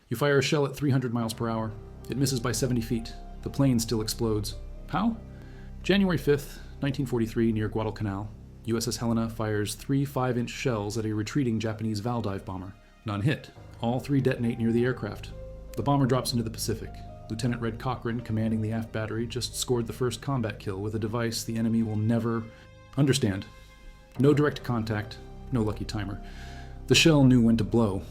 You fire a shell at 300 miles per hour. It misses by 70 feet. The plane still explodes. How? January 5th, 1943, near Guadalcanal, USS Helena fires 3 5-inch shells at a retreating Japanese Valdive bomber. None hit. All 3 detonate near the aircraft. The bomber drops into the Pacific. Lieutenant Red Cochran, commanding the aft battery, just scored the first combat kill with a device the enemy will never understand. No direct contact, no lucky timer. The shell knew when to blow.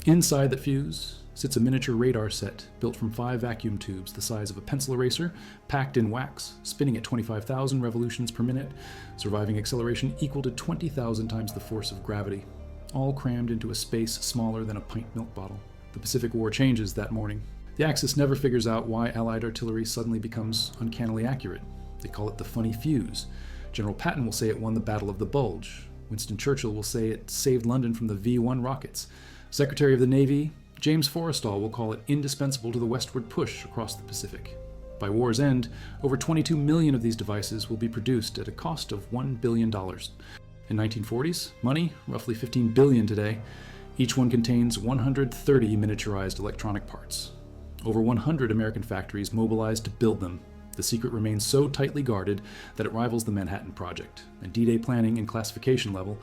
Inside the fuse sits a miniature radar set built from 5 vacuum tubes the size of a pencil eraser, packed in wax, spinning at 25,000 revolutions per minute, surviving acceleration equal to 20,000 times the force of gravity, all crammed into a space smaller than a pint milk bottle. The Pacific War changes that morning. The Axis never figures out why Allied artillery suddenly becomes uncannily accurate. They call it the funny fuse. General Patton will say it won the Battle of the Bulge. Winston Churchill will say it saved London from the V-1 rockets. Secretary of the Navy James Forrestal will call it indispensable to the westward push across the Pacific. By war's end, over 22 million of these devices will be produced at a cost of $1 billion. In 1940s, money, roughly $15 billion today, each one contains 130 miniaturized electronic parts. Over 100 American factories mobilized to build them. The secret remains so tightly guarded that it rivals the Manhattan Project, and D-Day planning and classification level.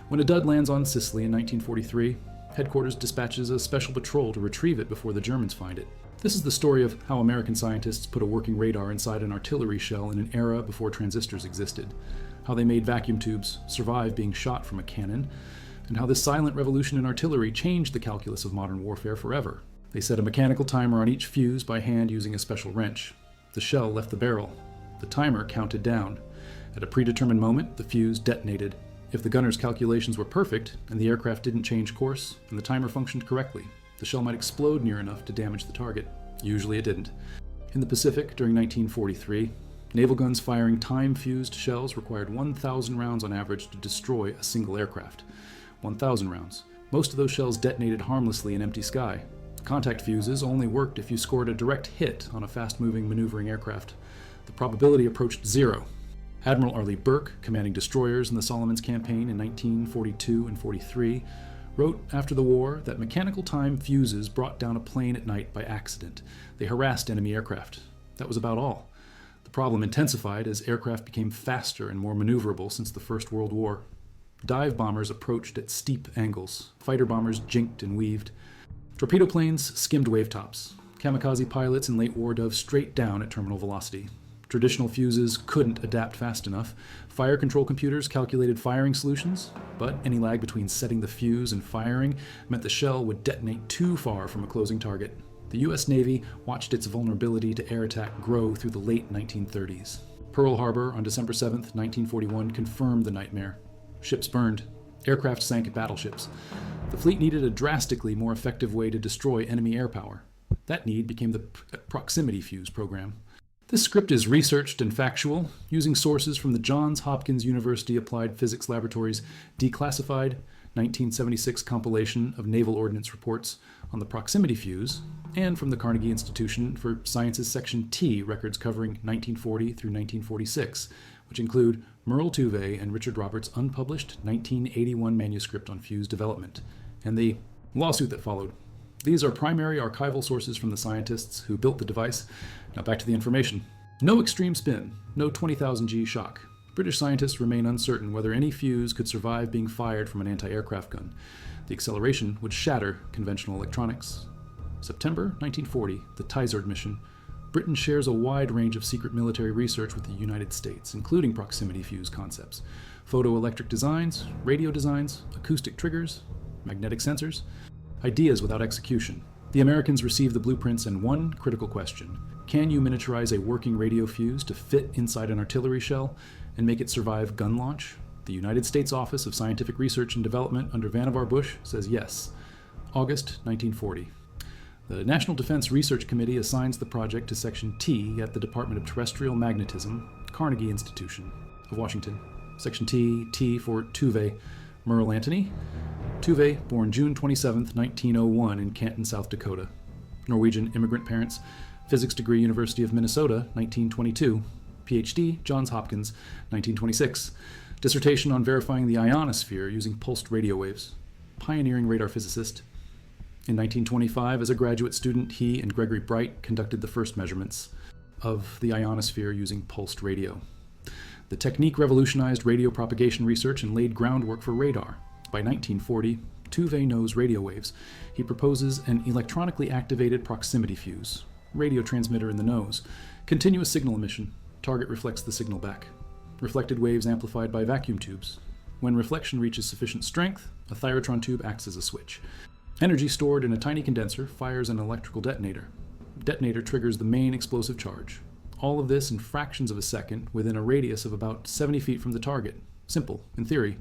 When a dud lands on Sicily in 1943, headquarters dispatches a special patrol to retrieve it before the Germans find it. This is the story of how American scientists put a working radar inside an artillery shell in an era before transistors existed, how they made vacuum tubes survive being shot from a cannon, and how this silent revolution in artillery changed the calculus of modern warfare forever. They set a mechanical timer on each fuse by hand using a special wrench. The shell left the barrel. The timer counted down. At a predetermined moment, the fuse detonated. If the gunner's calculations were perfect, and the aircraft didn't change course, and the timer functioned correctly, the shell might explode near enough to damage the target. Usually it didn't. In the Pacific, during 1943, naval guns firing time-fused shells required 1,000 rounds on average to destroy a single aircraft. 1,000 rounds. Most of those shells detonated harmlessly in empty sky. Contact fuses only worked if you scored a direct hit on a fast-moving, maneuvering aircraft. The probability approached 0. Admiral Arleigh Burke, commanding destroyers in the Solomons campaign in 1942 and 43, wrote after the war that mechanical time fuses brought down a plane at night by accident. They harassed enemy aircraft. That was about all. The problem intensified as aircraft became faster and more maneuverable since the First World War. Dive bombers approached at steep angles. Fighter bombers jinked and weaved. Torpedo planes skimmed wavetops. Kamikaze pilots in late war dove straight down at terminal velocity. Traditional fuses couldn't adapt fast enough. Fire control computers calculated firing solutions, but any lag between setting the fuse and firing meant the shell would detonate too far from a closing target. The US Navy watched its vulnerability to air attack grow through the late 1930s. Pearl Harbor on December 7, 1941 confirmed the nightmare. Ships burned. Aircraft sank at battleships. The fleet needed a drastically more effective way to destroy enemy air power. That need became the Proximity Fuze program. This script is researched and factual, using sources from the Johns Hopkins University Applied Physics Laboratory's Declassified 1976 compilation of naval ordnance reports on the Proximity Fuze, and from the Carnegie Institution for Sciences Section T records covering 1940 through 1946, which include Merle Tuve and Richard Roberts' unpublished 1981 manuscript on fuse development, and the lawsuit that followed. These are primary archival sources from the scientists who built the device. Now back to the information. No extreme spin, no 20,000 G shock. British scientists remain uncertain whether any fuse could survive being fired from an anti-aircraft gun. The acceleration would shatter conventional electronics. September 1940, the Tizard mission. Britain shares a wide range of secret military research with the United States, including proximity fuse concepts, photoelectric designs, radio designs, acoustic triggers, magnetic sensors, ideas without execution. The Americans received the blueprints and one critical question: can you miniaturize a working radio fuse to fit inside an artillery shell and make it survive gun launch? The United States Office of Scientific Research and Development under Vannevar Bush says yes. August 1940. The National Defense Research Committee assigns the project to Section T at the Department of Terrestrial Magnetism, Carnegie Institution of Washington. Section T, T for Tuve, Merle Antony. Tuve, born June 27, 1901 in Canton, South Dakota. Norwegian immigrant parents. Physics degree, University of Minnesota, 1922. PhD, Johns Hopkins, 1926. Dissertation on verifying the ionosphere using pulsed radio waves. Pioneering radar physicist. In 1925, as a graduate student, he and Gregory Bright conducted the first measurements of the ionosphere using pulsed radio. The technique revolutionized radio propagation research and laid groundwork for radar. By 1940, Tuve knows radio waves. He proposes an electronically activated proximity fuse, radio transmitter in the nose, continuous signal emission. Target reflects the signal back. Reflected waves amplified by vacuum tubes. When reflection reaches sufficient strength, a thyrotron tube acts as a switch. Energy stored in a tiny condenser fires an electrical detonator. Detonator triggers the main explosive charge. All of this in fractions of a second within a radius of about 70 feet from the target. Simple, in theory.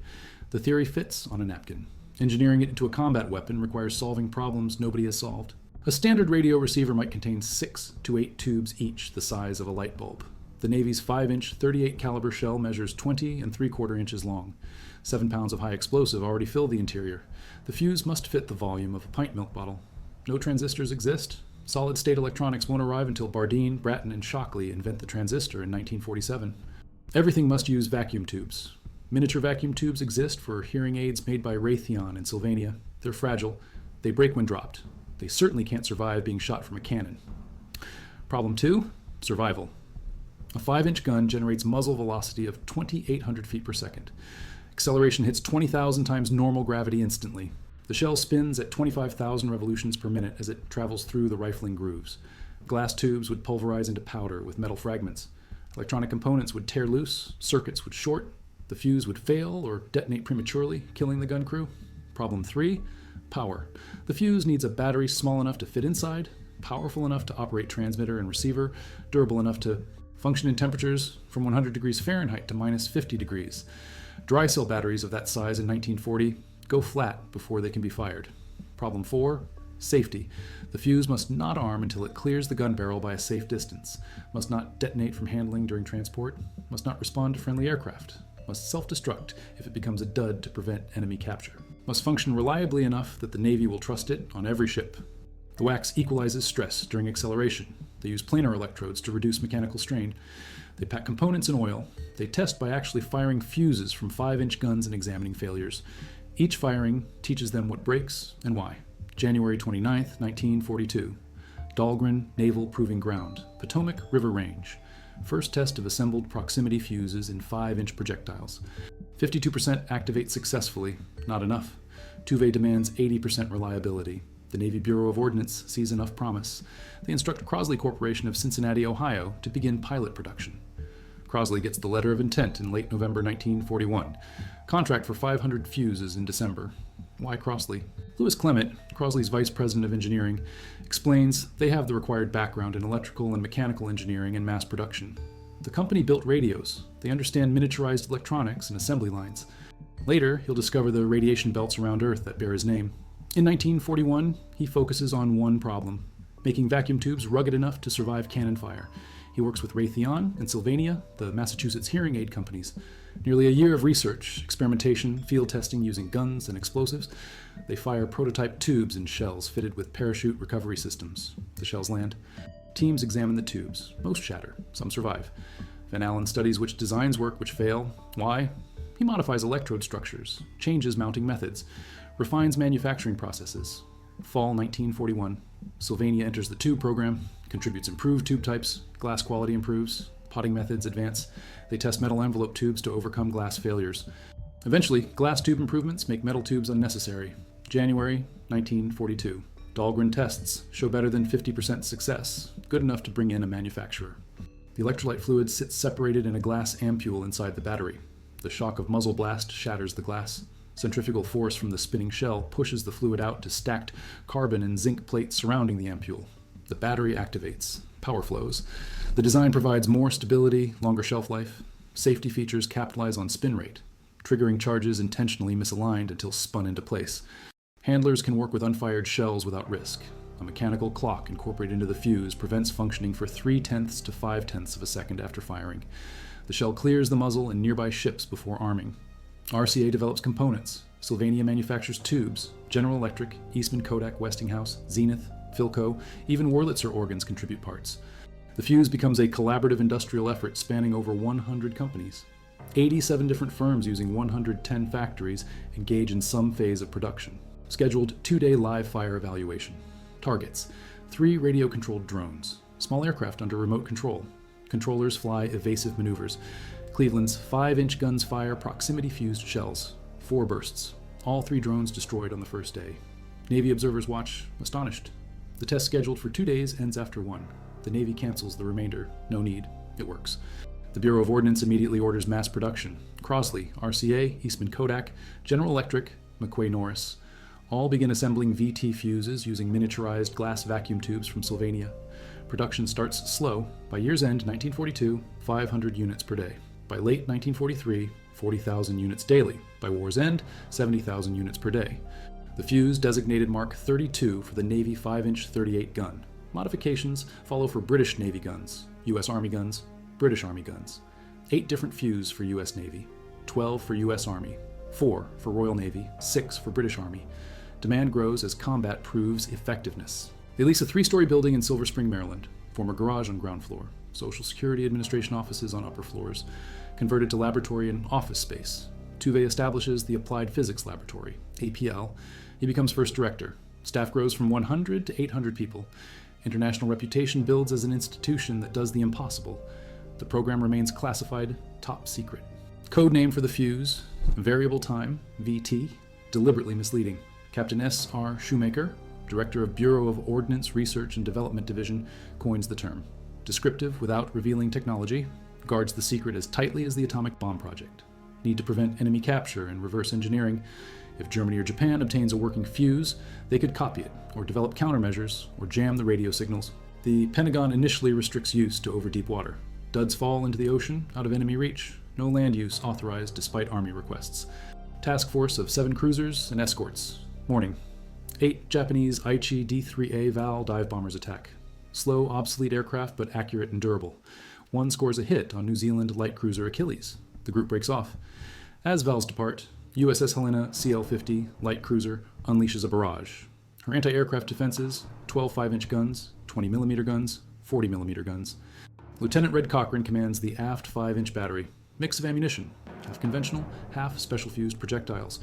The theory fits on a napkin. Engineering it into a combat weapon requires solving problems nobody has solved. A standard radio receiver might contain 6 to 8 tubes each the size of a light bulb. The Navy's 5-inch 38 caliber shell measures 20 3/4 inches long. 7 pounds of high explosive already fill the interior. The fuse must fit the volume of a pint milk bottle. No transistors exist. Solid-state electronics won't arrive until Bardeen, Bratton, and Shockley invent the transistor in 1947. Everything must use vacuum tubes. Miniature vacuum tubes exist for hearing aids made by Raytheon in Sylvania. They're fragile. They break when dropped. They certainly can't survive being shot from a cannon. Problem 2, survival. A 5-inch gun generates muzzle velocity of 2,800 feet per second. Acceleration hits 20,000 times normal gravity instantly. The shell spins at 25,000 revolutions per minute as it travels through the rifling grooves. Glass tubes would pulverize into powder with metal fragments. Electronic components would tear loose, circuits would short, the fuse would fail or detonate prematurely, killing the gun crew. Problem 3, power. The fuse needs a battery small enough to fit inside, powerful enough to operate transmitter and receiver, durable enough to function in temperatures from 100 degrees Fahrenheit to minus 50 degrees. Dry cell batteries of that size in 1940 go flat before they can be fired. Problem 4, safety. The fuse must not arm until it clears the gun barrel by a safe distance, must not detonate from handling during transport, must not respond to friendly aircraft, must self-destruct if it becomes a dud to prevent enemy capture, must function reliably enough that the Navy will trust it on every ship. The wax equalizes stress during acceleration. They use planar electrodes to reduce mechanical strain. They pack components in oil. They test by actually firing fuses from 5-inch guns and examining failures. Each firing teaches them what breaks and why. January 29, 1942. Dahlgren Naval Proving Ground, Potomac River Range. First test of assembled proximity fuses in 5-inch projectiles. 52% activate successfully. Not enough. Tuve demands 80% reliability. The Navy Bureau of Ordnance sees enough promise. They instruct Crosley Corporation of Cincinnati, Ohio, to begin pilot production. Crosley gets the letter of intent in late November 1941. Contract for 500 fuses in December. Why Crosley? Lewis Clement, Crosley's vice president of engineering, explains they have the required background in electrical and mechanical engineering and mass production. The company built radios. They understand miniaturized electronics and assembly lines. Later, he'll discover the radiation belts around Earth that bear his name. In 1941, he focuses on one problem, making vacuum tubes rugged enough to survive cannon fire. He works with Raytheon and Sylvania, the Massachusetts hearing aid companies. Nearly a year of research, experimentation, field testing using guns and explosives. They fire prototype tubes and shells fitted with parachute recovery systems. The shells land. Teams examine the tubes. Most shatter. Some survive. Van Allen studies which designs work, which fail. Why? He modifies electrode structures, changes mounting methods, refines manufacturing processes. Fall 1941. Sylvania enters the tube program, contributes improved tube types, glass quality improves, potting methods advance. They test metal envelope tubes to overcome glass failures. Eventually, glass tube improvements make metal tubes unnecessary. January 1942. Dahlgren tests show better than 50% success, good enough to bring in a manufacturer. The electrolyte fluid sits separated in a glass ampule inside the battery. The shock of muzzle blast shatters the glass. Centrifugal force from the spinning shell pushes the fluid out to stacked carbon and zinc plates surrounding the ampule. The battery activates. Power flows. The design provides more stability, longer shelf life. Safety features capitalize on spin rate, triggering charges intentionally misaligned until spun into place. Handlers can work with unfired shells without risk. A mechanical clock incorporated into the fuse prevents functioning for 0.3 to 0.5 of a second after firing. The shell clears the muzzle and nearby ships before arming. RCA develops components. Sylvania manufactures tubes. General Electric, Eastman Kodak Westinghouse, Zenith, Philco, even Wurlitzer organs contribute parts. The fuse becomes a collaborative industrial effort spanning over 100 companies. 87 different firms using 110 factories engage in some phase of production. Scheduled 2-day live fire evaluation. Targets: 3 radio-controlled drones. Small aircraft under remote control. Controllers fly evasive maneuvers. Cleveland's 5-inch guns fire proximity fused shells. 4 bursts. All 3 drones destroyed on the first day. Navy observers watch, astonished. The test scheduled for 2 days ends after 1. The Navy cancels the remainder. No need. It works. The Bureau of Ordnance immediately orders mass production. Crosley, RCA, Eastman Kodak, General Electric, McQuay Norris all begin assembling VT fuses using miniaturized glass vacuum tubes from Sylvania. Production starts slow. By year's end, 1942, 500 units per day. By late 1943, 40,000 units daily. By war's end, 70,000 units per day. The fuse designated Mark 32 for the Navy 5-inch 38 gun. Modifications follow for British Navy guns, U.S. Army guns, British Army guns. 8 different fuse for U.S. Navy, 12 for U.S. Army, 4 for Royal Navy, 6 for British Army. Demand grows as combat proves effectiveness. They lease a 3-story building in Silver Spring, Maryland. Former garage on ground floor. Social Security Administration offices on upper floors. Converted to laboratory and office space. Tuve establishes the Applied Physics Laboratory, APL. He becomes first director. Staff grows from 100 to 800 people. International reputation builds as an institution that does the impossible. The program remains classified top secret. Code name for the fuse, variable time, VT, deliberately misleading. Captain S.R. Shoemaker, Director of Bureau of Ordnance Research and Development Division, coins the term. Descriptive without revealing technology, guards the secret as tightly as the atomic bomb project. Need to prevent enemy capture and reverse engineering. If Germany or Japan obtains a working fuse, they could copy it, or develop countermeasures, or jam the radio signals. The Pentagon initially restricts use to over deep water. Duds fall into the ocean, out of enemy reach. No land use authorized despite Army requests. Task force of 7 cruisers and escorts. Morning. 8 Japanese Aichi D-3A Val dive bombers attack. Slow, obsolete aircraft, but accurate and durable. One scores a hit on New Zealand light cruiser Achilles. The group breaks off. As Vals depart, USS Helena CL-50 light cruiser unleashes a barrage. Her anti-aircraft defenses: 12 5-inch guns, 20mm guns, 40mm guns. Lieutenant Red Cochran commands the aft 5-inch battery. Mix of ammunition, half conventional, half special fused projectiles.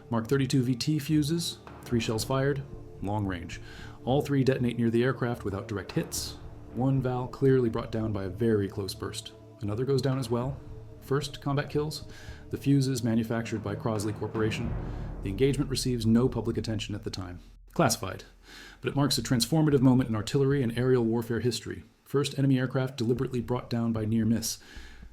Mark 32 VT fuses, 3 shells fired, long range. All 3 detonate near the aircraft without direct hits. One Val clearly brought down by a very close burst. Another goes down as well. First combat kills. The fuses manufactured by Crosley Corporation. The engagement receives no public attention at the time. Classified, but it marks a transformative moment in artillery and aerial warfare history. First enemy aircraft deliberately brought down by near miss.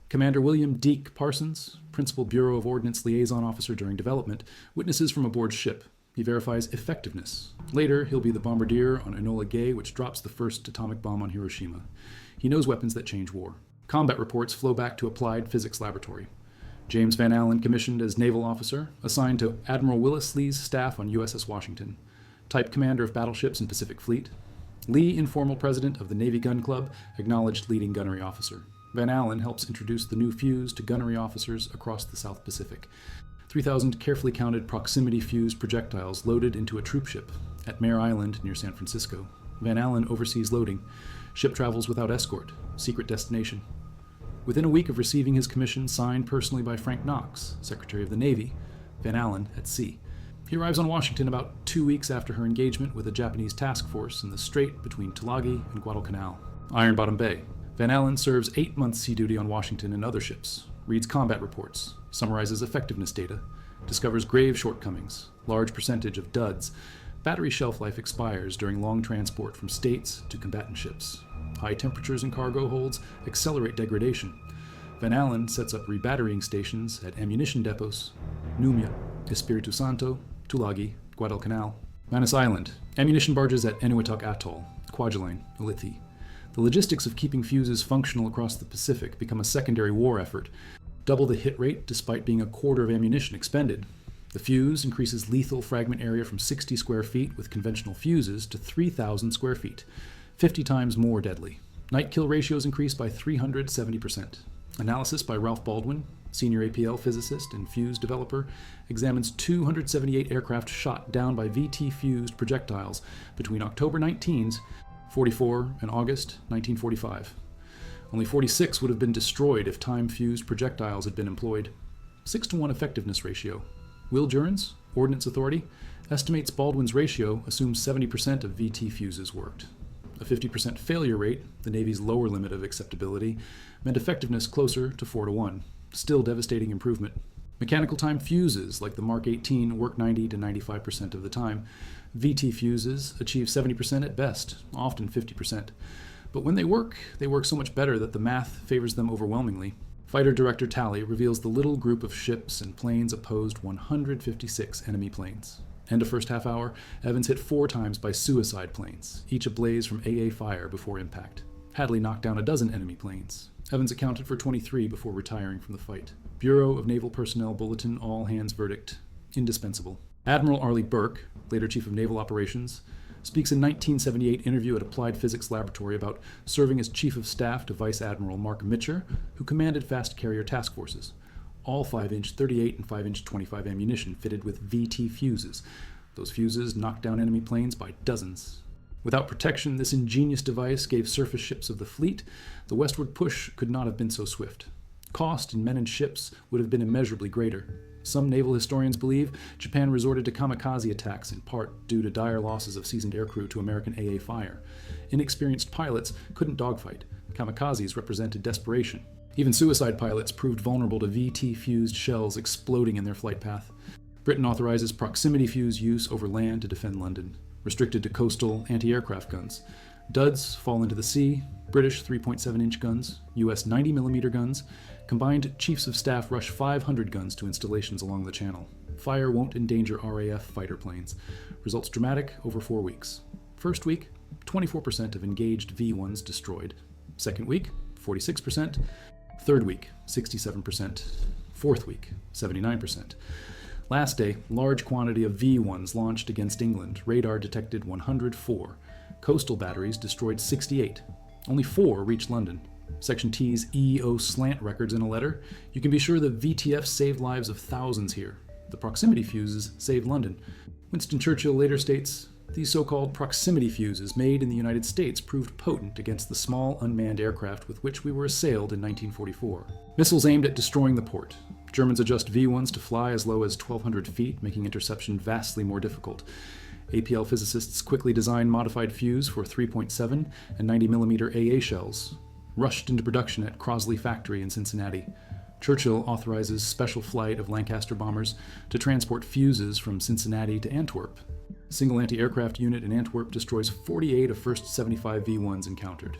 Commander William Deke Parsons, Principal Bureau of Ordnance Liaison Officer during development, witnesses from aboard ship. He verifies effectiveness. Later, he'll be the bombardier on Enola Gay, which drops the first atomic bomb on Hiroshima. He knows weapons that change war. Combat reports flow back to Applied Physics Laboratory. James Van Allen commissioned as naval officer, assigned to Admiral Willis Lee's staff on USS Washington. Type commander of battleships in Pacific Fleet. Lee, informal president of the Navy Gun Club, acknowledged leading gunnery officer. Van Allen helps introduce the new fuse to gunnery officers across the South Pacific. 3,000 carefully counted proximity fuse projectiles loaded into a troop ship at Mare Island near San Francisco. Van Allen oversees loading. Ship travels without escort. Secret destination. Within a week of receiving his commission, signed personally by Frank Knox, Secretary of the Navy, Van Allen at sea. He arrives on Washington about 2 weeks after her engagement with a Japanese task force in the strait between Tulagi and Guadalcanal, Iron Bottom Bay. Van Allen serves 8 months sea duty on Washington and other ships, reads combat reports, summarizes effectiveness data, discovers grave shortcomings, large percentage of duds. Battery shelf life expires during long transport from states to combatant ships. High temperatures in cargo holds accelerate degradation. Van Allen sets up rebatterying stations at ammunition depots, Numia, Espiritu Santo, Tulagi, Guadalcanal. Manus Island, ammunition barges at Enuituk Atoll, Kwajalein, Ulithi. The logistics of keeping fuses functional across the Pacific become a secondary war effort. Double the hit rate despite being a quarter of ammunition expended. The fuse increases lethal fragment area from 60 square feet with conventional fuses to 3,000 square feet, 50 times more deadly. Night kill ratios increase by 370%. Analysis by Ralph Baldwin, senior APL physicist and fuse developer, examines 278 aircraft shot down by VT fused projectiles between October 1944 and August 1945. Only 46 would have been destroyed if time-fused projectiles had been employed. 6-to-1 effectiveness ratio. Will Jurens, Ordnance Authority estimates Baldwin's ratio assumes 70% of VT fuses worked. A 50% failure rate, the Navy's lower limit of acceptability, meant effectiveness closer to 4-1. Still devastating improvement. Mechanical time fuses, like the Mark 18, work 90 to 95% of the time. VT fuses achieve 70% at best, often 50%. But when they work so much better that the math favors them overwhelmingly. Fighter Director Tally reveals the little group of ships and planes opposed 156 enemy planes. End of first half hour, Evans hit 4 times by suicide planes, each ablaze from AA fire before impact. Hadley knocked down a dozen enemy planes. Evans accounted for 23 before retiring from the fight. Bureau of Naval Personnel Bulletin all hands verdict. Indispensable. Admiral Arleigh Burke, later Chief of Naval Operations, speaks in 1978 interview at Applied Physics Laboratory about serving as Chief of Staff to Vice Admiral Mark Mitcher, who commanded fast carrier task forces. All 5-inch 38 and 5-inch 25 ammunition fitted with VT fuses. Those fuses knocked down enemy planes by dozens. Without protection, this ingenious device gave surface ships of the fleet the westward push could not have been so swift. Cost in men and ships would have been immeasurably greater. Some naval historians believe Japan resorted to kamikaze attacks in part due to dire losses of seasoned aircrew to American AA fire. Inexperienced pilots couldn't dogfight. Kamikazes represented desperation. Even suicide pilots proved vulnerable to VT-fused shells exploding in their flight path. Britain authorizes proximity fuse use over land to defend London, restricted to coastal anti-aircraft guns. Duds fall into the sea, British 3.7-inch guns, US 90mm guns. Combined chiefs of staff rush 500 guns to installations along the channel. Fire won't endanger RAF fighter planes. Results dramatic over 4 weeks. First week, 24% of engaged V1s destroyed. Second week, 46%. Third week, 67%. Fourth week, 79%. Last day, large quantity of V1s launched against England. Radar detected 104. Coastal batteries destroyed 68. Only 4 reached London. Section T's EO slant records in a letter. You can be sure the VTF saved lives of thousands here. The proximity fuses saved London. Winston Churchill later states, these so-called proximity fuses made in the United States proved potent against the small unmanned aircraft with which we were assailed in 1944. Missiles aimed at destroying the port. Germans adjust V1s to fly as low as 1,200 feet, making interception vastly more difficult. APL physicists quickly designed modified fuse for 3.7 and 90mm AA shells, rushed into production at Crosley Factory in Cincinnati. Churchill authorizes special flight of Lancaster bombers to transport fuses from Cincinnati to Antwerp. A single anti-aircraft unit in Antwerp destroys 48 of first 75 V1s encountered.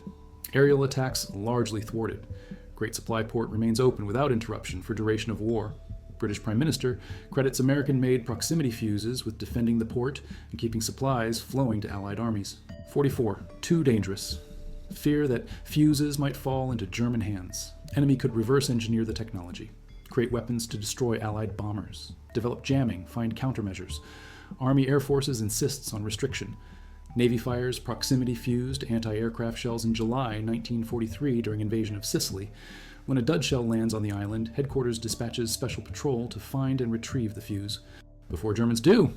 Aerial attacks largely thwarted. Great Supply Port remains open without interruption for duration of war. British Prime Minister credits American-made proximity fuses with defending the port and keeping supplies flowing to Allied armies. 44. Too dangerous. Fear that fuses might fall into German hands. Enemy could reverse engineer the technology, create weapons to destroy Allied bombers, develop jamming, find countermeasures. Army Air Forces insists on restriction. Navy fires proximity-fused anti-aircraft shells in July 1943 during invasion of Sicily. When a dud shell lands on the island, headquarters dispatches special patrol to find and retrieve the fuse. Before Germans do,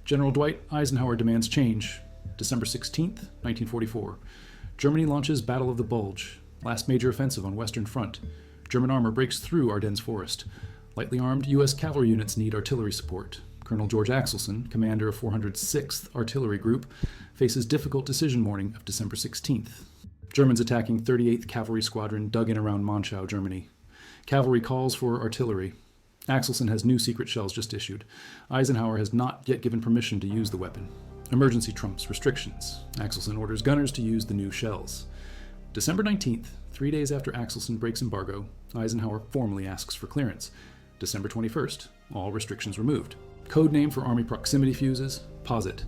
General Dwight Eisenhower demands change. December 16, 1944. Germany launches Battle of the Bulge, last major offensive on Western Front. German armor breaks through Ardennes Forest. Lightly armed U.S. cavalry units need artillery support. Colonel George Axelson, commander of 406th Artillery Group, faces difficult decision morning of December 16th. Germans attacking 38th Cavalry Squadron dug in around Monschau, Germany. Cavalry calls for artillery. Axelson has new secret shells just issued. Eisenhower has not yet given permission to use the weapon. Emergency trumps restrictions. Axelson orders gunners to use the new shells. December 19th, 3 days after Axelson breaks embargo, Eisenhower formally asks for clearance. December 21st, all restrictions removed. Code name for Army proximity fuses, Posit.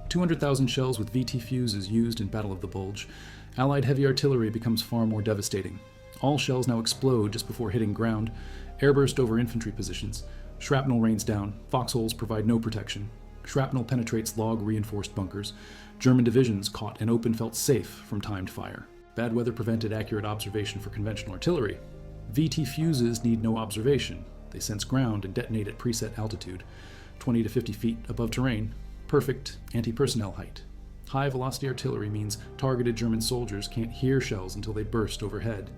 200,000 shells with VT fuses used in Battle of the Bulge. Allied heavy artillery becomes far more devastating. All shells now explode just before hitting ground. Airburst over infantry positions. Shrapnel rains down. Foxholes provide no protection. Shrapnel penetrates log-reinforced bunkers. German divisions caught and open felt safe from timed fire. Bad weather prevented accurate observation for conventional artillery. VT fuses need no observation. They sense ground and detonate at preset altitude, 20 to 50 feet above terrain. Perfect anti-personnel height. High-velocity artillery means targeted German soldiers can't hear shells until they burst overhead.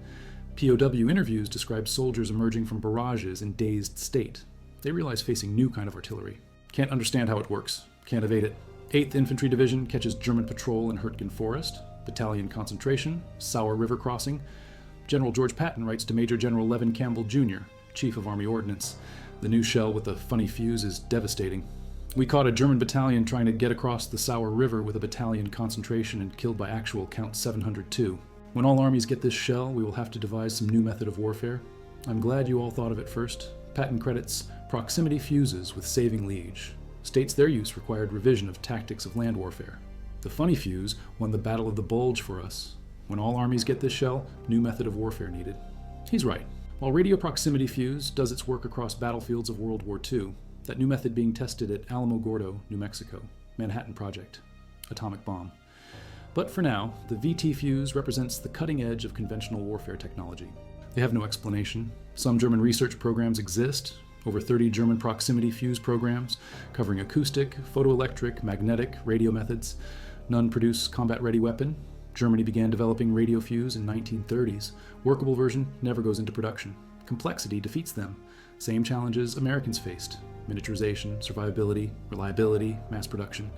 POW interviews describe soldiers emerging from barrages in dazed state. They realize facing new kind of artillery. Can't understand how it works. Can't evade it. 8th Infantry Division catches German patrol in Hurtgen Forest. Battalion concentration. Sauer River crossing. General George Patton writes to Major General Levin Campbell, Jr., Chief of Army Ordnance. The new shell with the funny fuse is devastating. We caught a German battalion trying to get across the Sauer River with a battalion concentration and killed by actual count 702. When all armies get this shell, we will have to devise some new method of warfare. I'm glad you all thought of it first. Patton credits Proximity Fuses with saving Liege. States their use required revision of tactics of land warfare. The funny fuse won the Battle of the Bulge for us. When all armies get this shell, new method of warfare needed. He's right. While radio proximity fuse does its work across battlefields of World War II, that new method being tested at Alamogordo, New Mexico, Manhattan Project, atomic bomb. But for now, the VT Fuze represents the cutting edge of conventional warfare technology. They have no explanation. Some German research programs exist, over 30 German proximity fuse programs, covering acoustic, photoelectric, magnetic, radio methods. None produce combat-ready weapon. Germany began developing radio fuse in 1930s. Workable version never goes into production. Complexity defeats them. Same challenges Americans faced. Miniaturization, survivability, reliability, mass production.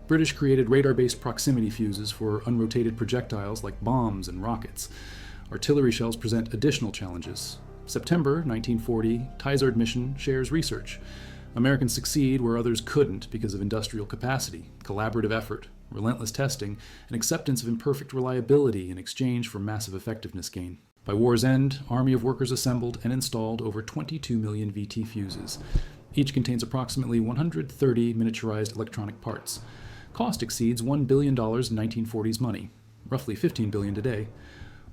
British created radar-based proximity fuses for unrotated projectiles like bombs and rockets. Artillery shells present additional challenges. September 1940, Tizard mission shares research. Americans succeed where others couldn't because of industrial capacity, collaborative effort, relentless testing, and acceptance of imperfect reliability in exchange for massive effectiveness gain. By war's end, Army of Workers assembled and installed over 22 million VT fuses. Each contains approximately 130 miniaturized electronic parts. Cost exceeds $1 billion in 1940s money, roughly $15 billion today.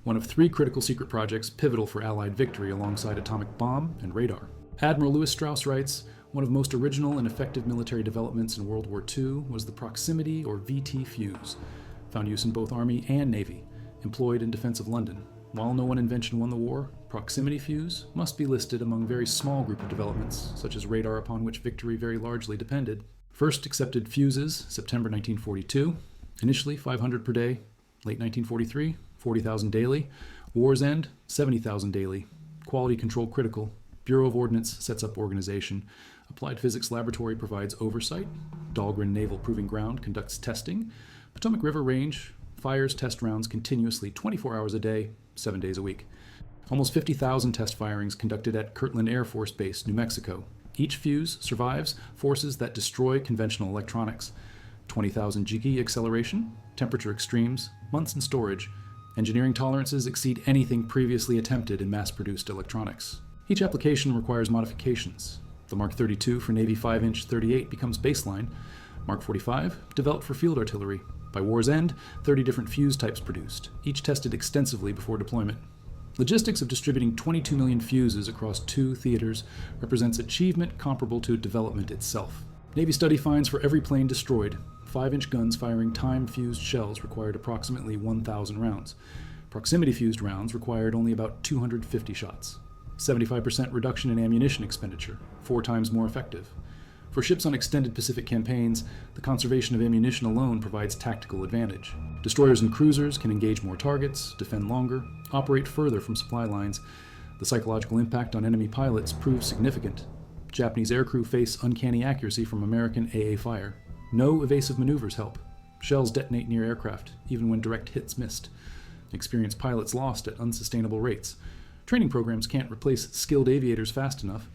One of 3 critical secret projects pivotal for Allied victory alongside atomic bomb and radar. Admiral Lewis Strauss writes, one of the most original and effective military developments in World War II was the Proximity or VT Fuze, found use in both Army and Navy, employed in defense of London. While no one invention won the war, Proximity Fuze must be listed among a very small group of developments, such as radar upon which victory very largely depended. First accepted fuses, September 1942, initially 500 per day, late 1943, 40,000 daily, war's end, 70,000 daily, quality control critical, Bureau of Ordnance sets up organization, Applied Physics Laboratory provides oversight, Dahlgren Naval Proving Ground conducts testing, Potomac River Range fires test rounds continuously 24 hours a day, 7 days a week. Almost 50,000 test firings conducted at Kirtland Air Force Base, New Mexico. Each fuse survives forces that destroy conventional electronics. 20,000 GeG acceleration, temperature extremes, months in storage. Engineering tolerances exceed anything previously attempted in mass-produced electronics. Each application requires modifications. The Mark 32 for Navy 5-inch 38 becomes baseline. Mark 45, developed for field artillery. By war's end, 30 different fuse types produced, each tested extensively before deployment. Logistics of distributing 22 million fuses across 2 theaters represents achievement comparable to development itself. Navy study finds for every plane destroyed, 5-inch guns firing time-fused shells required approximately 1,000 rounds. Proximity-fused rounds required only about 250 shots. 75% reduction in ammunition expenditure, 4 times more effective. For ships on extended Pacific campaigns, the conservation of ammunition alone provides tactical advantage. Destroyers and cruisers can engage more targets, defend longer, operate further from supply lines. The psychological impact on enemy pilots proves significant. Japanese aircrew face uncanny accuracy from American AA fire. No evasive maneuvers help. Shells detonate near aircraft, even when direct hits missed. Experienced pilots lost at unsustainable rates. Training programs can't replace skilled aviators fast enough.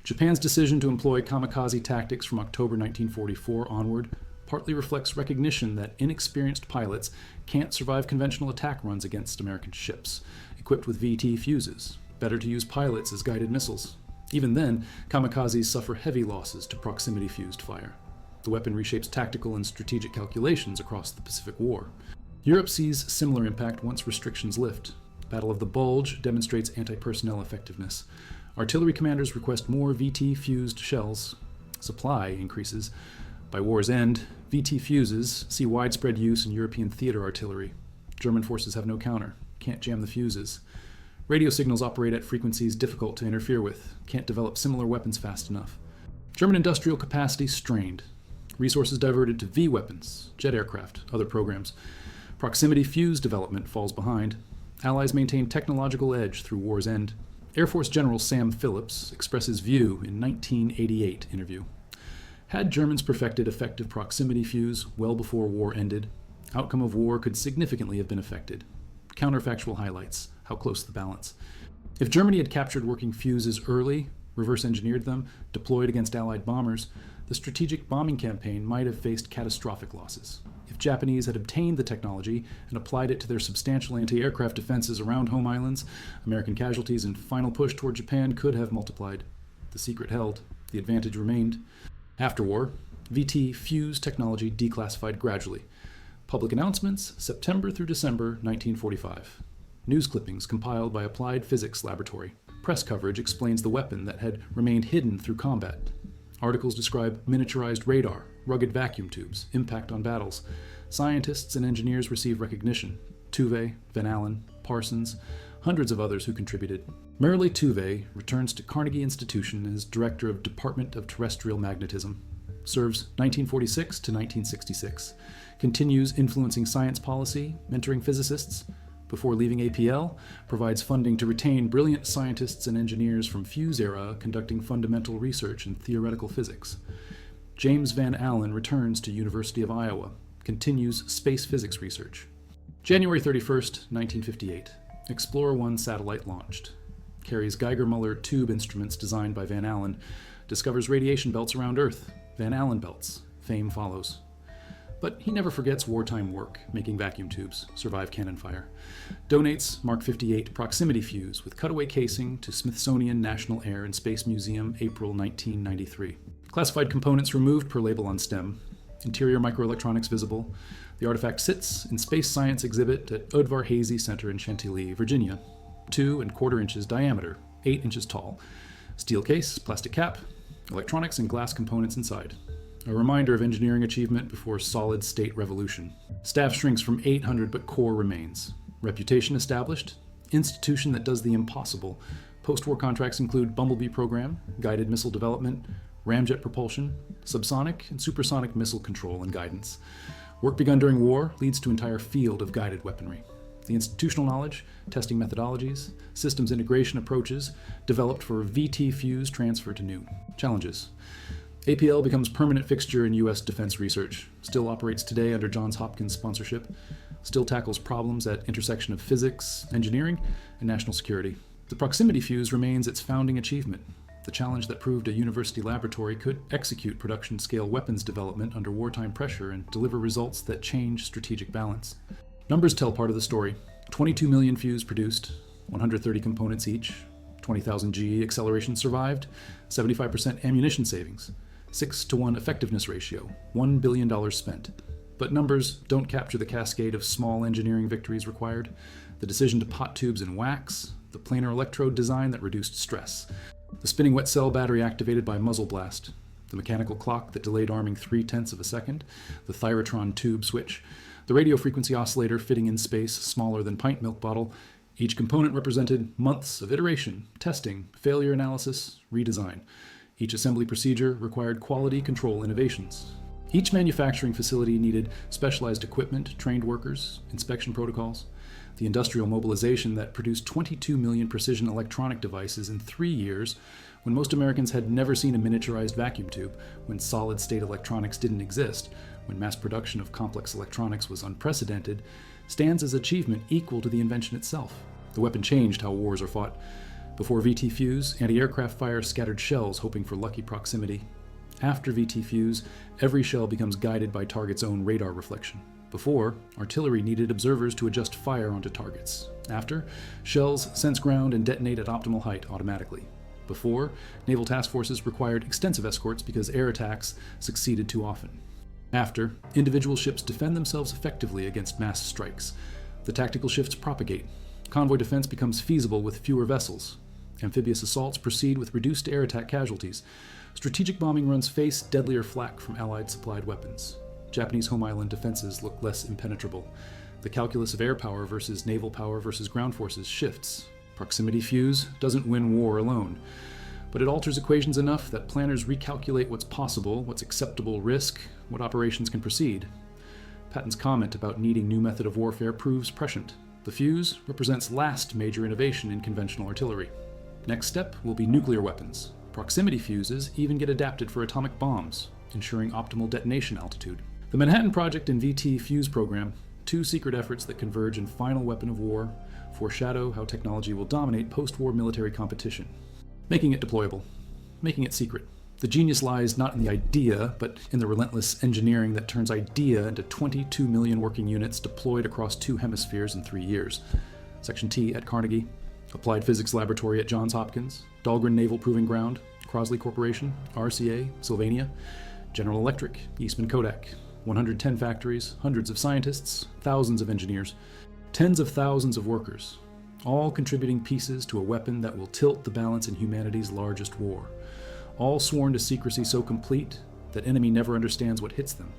Japan's decision to employ kamikaze tactics from October 1944 onward partly reflects recognition that inexperienced pilots can't survive conventional attack runs against American ships, equipped with VT fuses. Better to use pilots as guided missiles. Even then, kamikazes suffer heavy losses to proximity-fused fire. The weapon reshapes tactical and strategic calculations across the Pacific War. Europe sees similar impact once restrictions lift. Battle of the Bulge demonstrates anti-personnel effectiveness. Artillery commanders request more VT fused shells. Supply increases. By war's end, VT fuses see widespread use in European theater artillery. German forces have no counter, can't jam the fuses. Radio signals operate at frequencies difficult to interfere with, can't develop similar weapons fast enough. German industrial capacity strained. Resources diverted to V weapons, jet aircraft, other programs. Proximity fuse development falls behind. Allies maintain technological edge through war's end. Air Force General Sam Phillips expresses view in 1988 interview. Had Germans perfected effective proximity fuse well before war ended, outcome of war could significantly have been affected. Counterfactual highlights: how close the balance. If Germany had captured working fuses early, reverse engineered them, deployed against Allied bombers, the strategic bombing campaign might have faced catastrophic losses. If Japanese had obtained the technology and applied it to their substantial anti-aircraft defenses around home islands, American casualties and final push toward Japan could have multiplied. The secret held, the advantage remained. After war, VT Fuze technology declassified gradually. Public announcements, September through December 1945. News clippings compiled by Applied Physics Laboratory. Press coverage explains the weapon that had remained hidden through combat. Articles describe miniaturized radar, rugged vacuum tubes, impact on battles. Scientists and engineers receive recognition. Tuve, Van Allen, Parsons, hundreds of others who contributed. Merrily Tuve returns to Carnegie Institution as Director of Department of Terrestrial Magnetism. Serves 1946 to 1966. Continues influencing science policy, mentoring physicists. Before leaving APL, provides funding to retain brilliant scientists and engineers from Fuse era conducting fundamental research in theoretical physics. James Van Allen returns to University of Iowa, continues space physics research. January 31st, 1958. Explorer 1 satellite launched. Carries Geiger-Muller tube instruments designed by Van Allen. Discovers radiation belts around Earth. Van Allen belts. Fame follows. But he never forgets wartime work, making vacuum tubes, survive cannon fire. Donates Mark 58 Proximity Fuze with cutaway casing to Smithsonian National Air and Space Museum, April 1993. Classified components removed per label on stem. Interior microelectronics visible. The artifact sits in Space Science exhibit at Udvar Hazy Center in Chantilly, Virginia. 2¼ inches diameter, 8 inches tall. Steel case, plastic cap, electronics and glass components inside. A reminder of engineering achievement before solid-state revolution. Staff shrinks from 800, but core remains. Reputation established. Institution that does the impossible. Post-war contracts include Bumblebee program, guided missile development, ramjet propulsion, subsonic and supersonic missile control and guidance. Work begun during war leads to entire field of guided weaponry. The institutional knowledge, testing methodologies, systems integration approaches developed for VT Fuze transfer to new. Challenges. APL becomes permanent fixture in U.S. defense research, still operates today under Johns Hopkins sponsorship, still tackles problems at intersection of physics, engineering, and national security. The Proximity Fuze remains its founding achievement, the challenge that proved a university laboratory could execute production-scale weapons development under wartime pressure and deliver results that change strategic balance. Numbers tell part of the story. 22 million Fuze produced, 130 components each, 20,000 G acceleration survived, 75% ammunition savings. 6-to-1 effectiveness ratio, $1 billion spent. But numbers don't capture the cascade of small engineering victories required. The decision to pot tubes in wax, the planar electrode design that reduced stress, the spinning wet cell battery activated by muzzle blast, the mechanical clock that delayed arming 0.3 of a second, the Thyrotron tube switch, the radio frequency oscillator fitting in space smaller than pint milk bottle. Each component represented months of iteration, testing, failure analysis, redesign. Each assembly procedure required quality control innovations. Each manufacturing facility needed specialized equipment, trained workers, inspection protocols. The industrial mobilization that produced 22 million precision electronic devices in 3 years, when most Americans had never seen a miniaturized vacuum tube, when solid-state electronics didn't exist, when mass production of complex electronics was unprecedented, stands as achievement equal to the invention itself. The weapon changed how wars are fought. Before VT Fuze, anti-aircraft fire scattered shells hoping for lucky proximity. After VT Fuze, every shell becomes guided by target's own radar reflection. Before, artillery needed observers to adjust fire onto targets. After, shells sense ground and detonate at optimal height automatically. Before, naval task forces required extensive escorts because air attacks succeeded too often. After, individual ships defend themselves effectively against mass strikes. The tactical shifts propagate. Convoy defense becomes feasible with fewer vessels. Amphibious assaults proceed with reduced air attack casualties. Strategic bombing runs face deadlier flak from Allied supplied weapons. Japanese home island defenses look less impenetrable. The calculus of air power versus naval power versus ground forces shifts. Proximity Fuze doesn't win war alone, but it alters equations enough that planners recalculate what's possible, what's acceptable risk, what operations can proceed. Patton's comment about needing new method of warfare proves prescient. The Fuze represents last major innovation in conventional artillery. Next step will be nuclear weapons. Proximity fuses even get adapted for atomic bombs. ensuring optimal detonation altitude. The Manhattan Project and VT Fuze program, two secret efforts that converge in final weapon of war, foreshadow how technology will dominate post-war military competition. Making it deployable, making it secret. The genius lies not in the idea, but in the relentless engineering that turns idea into 22 million working units deployed across 2 hemispheres in 3 years. Section T at Carnegie, Applied Physics Laboratory at Johns Hopkins, Dahlgren Naval Proving Ground, Crosley Corporation, RCA, Sylvania, General Electric, Eastman Kodak, 110 factories, hundreds of scientists, thousands of engineers, tens of thousands of workers, all contributing pieces to a weapon that will tilt the balance in humanity's largest war. All sworn to secrecy so complete that enemy never understands what hits them.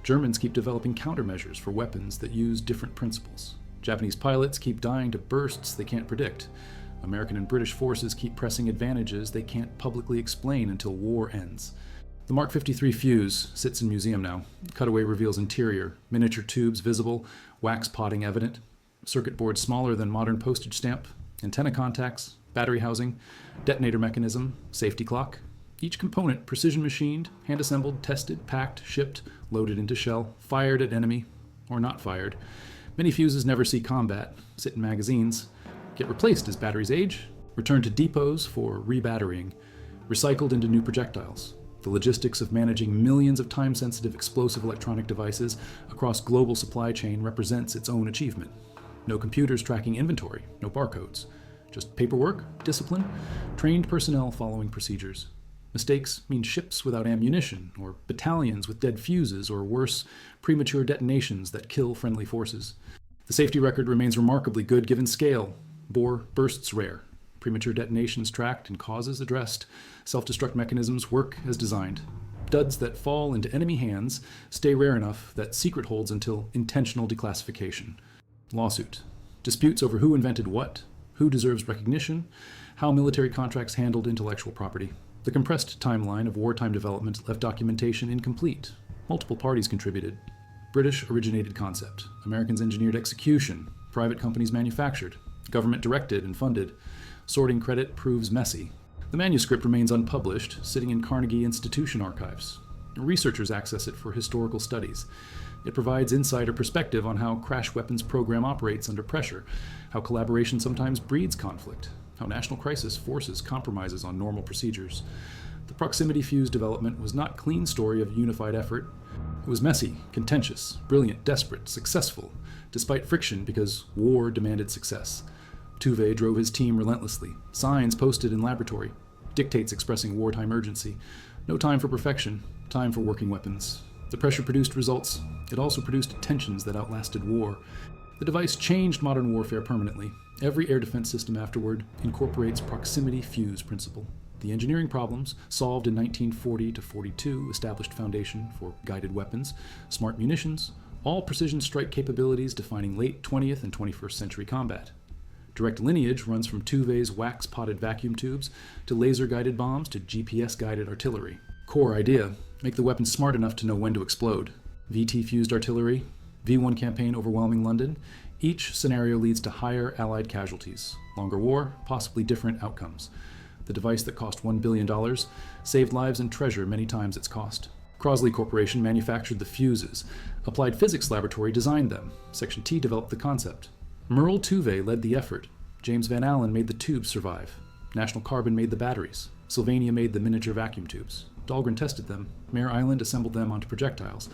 Germans keep developing countermeasures for weapons that use different principles. Japanese pilots keep dying to bursts they can't predict. American and British forces keep pressing advantages they can't publicly explain until war ends. The Mark 53 fuse sits in museum now. Cutaway reveals interior, miniature tubes visible, wax potting evident, circuit board smaller than modern postage stamp, antenna contacts, battery housing, detonator mechanism, safety clock. Each component precision machined, hand-assembled, tested, packed, shipped, loaded into shell, fired at enemy, or not fired. Many fuses never see combat, sit in magazines, get replaced as batteries age, returned to depots for rebatterying, recycled into new projectiles. The logistics of managing millions of time-sensitive explosive electronic devices across global supply chain represents its own achievement. No computers tracking inventory, no barcodes. Just paperwork, discipline, trained personnel following procedures. Mistakes mean ships without ammunition, or battalions with dead fuses, or worse, premature detonations that kill friendly forces. The safety record remains remarkably good given scale. Bore bursts rare. Premature detonations tracked and causes addressed. Self-destruct mechanisms work as designed. Duds that fall into enemy hands stay rare enough that secret holds until intentional declassification. Lawsuit. Disputes over who invented what, who deserves recognition, how military contracts handled intellectual property. The compressed timeline of wartime development left documentation incomplete. Multiple parties contributed. British-originated concept. Americans engineered execution. Private companies manufactured. Government directed and funded. Sorting credit proves messy. The manuscript remains unpublished, sitting in Carnegie Institution archives. Researchers access it for historical studies. It provides insider perspective on how crash weapons program operates under pressure, how collaboration sometimes breeds conflict, how national crisis forces compromises on normal procedures. The Proximity Fuze development was not a clean story of unified effort. It was messy, contentious, brilliant, desperate, successful, despite friction because war demanded success. Tuve drove his team relentlessly. Signs posted in laboratory. Dictates expressing wartime urgency. No time for perfection, time for working weapons. The pressure produced results. It also produced tensions that outlasted war. The device changed modern warfare permanently. Every air defense system afterward incorporates Proximity Fuze principle. The engineering problems, solved in 1940 to 42, established foundation for guided weapons, smart munitions, all precision strike capabilities defining late 20th and 21st century combat. Direct lineage runs from Tuve's wax-potted vacuum tubes to laser-guided bombs to GPS-guided artillery. Core idea, make the weapon smart enough to know when to explode. VT fused artillery, V1 campaign overwhelming London. Each scenario leads to higher Allied casualties. Longer war, possibly different outcomes. The device that cost $1 billion saved lives and treasure many times its cost. Crosley Corporation manufactured the fuses. Applied Physics Laboratory designed them. Section T developed the concept. Merle Tuve led the effort. James Van Allen made the tubes survive. National Carbon made the batteries. Sylvania made the miniature vacuum tubes. Dahlgren tested them. Mare Island assembled them onto projectiles.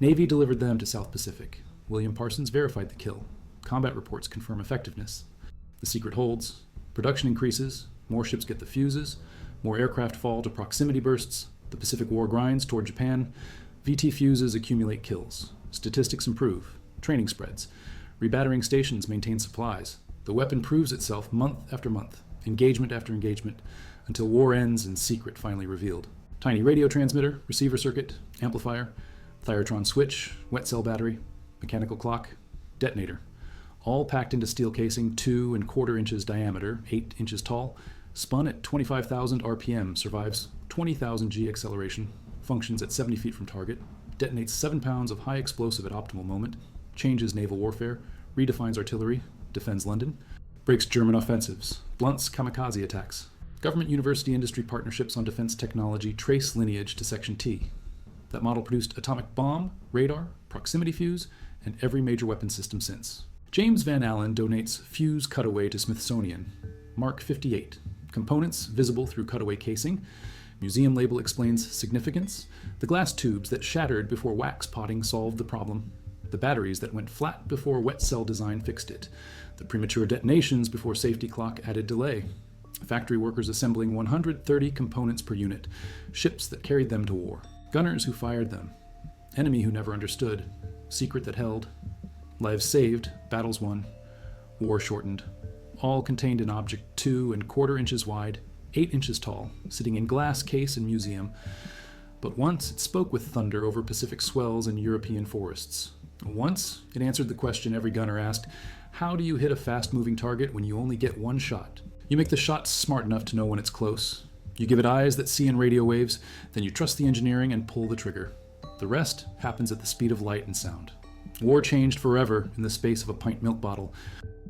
Navy delivered them to South Pacific. William Parsons verified the kill. Combat reports confirm effectiveness. The secret holds. Production increases. More ships get the fuses. More aircraft fall to proximity bursts. The Pacific War grinds toward Japan. VT fuses accumulate kills. Statistics improve. Training spreads. Rebattering stations maintain supplies. The weapon proves itself month after month, engagement after engagement, until war ends and secret finally revealed. Tiny radio transmitter, receiver circuit, amplifier, Thyotron switch, wet cell battery, mechanical clock, detonator. All packed into steel casing 2¼ inches diameter, 8 inches tall, spun at 25,000 RPM, survives 20,000 G acceleration, functions at 70 feet from target, detonates 7 pounds of high explosive at optimal moment, changes naval warfare, redefines artillery, defends London, breaks German offensives, blunts kamikaze attacks. Government university industry partnerships on defense technology trace lineage to Section T. That model produced atomic bomb, radar, proximity fuse, and every major weapon system since. James Van Allen donates fuse cutaway to Smithsonian. Mark 58. Components visible through cutaway casing. Museum label explains significance. The glass tubes that shattered before wax potting solved the problem. The batteries that went flat before wet cell design fixed it. The premature detonations before safety clock added delay. Factory workers assembling 130 components per unit. Ships that carried them to war. Gunners who fired them. Enemy who never understood. Secret that held. Lives saved, battles won. War shortened. All contained in object 2¼ inches wide, 8 inches tall, sitting in glass case in museum. But once it spoke with thunder over Pacific swells and European forests. Once it answered the question every gunner asked, how do you hit a fast-moving target when you only get one shot? You make the shot smart enough to know when it's close. You give it eyes that see in radio waves, then you trust the engineering and pull the trigger. The rest happens at the speed of light and sound. War changed forever in the space of a pint milk bottle.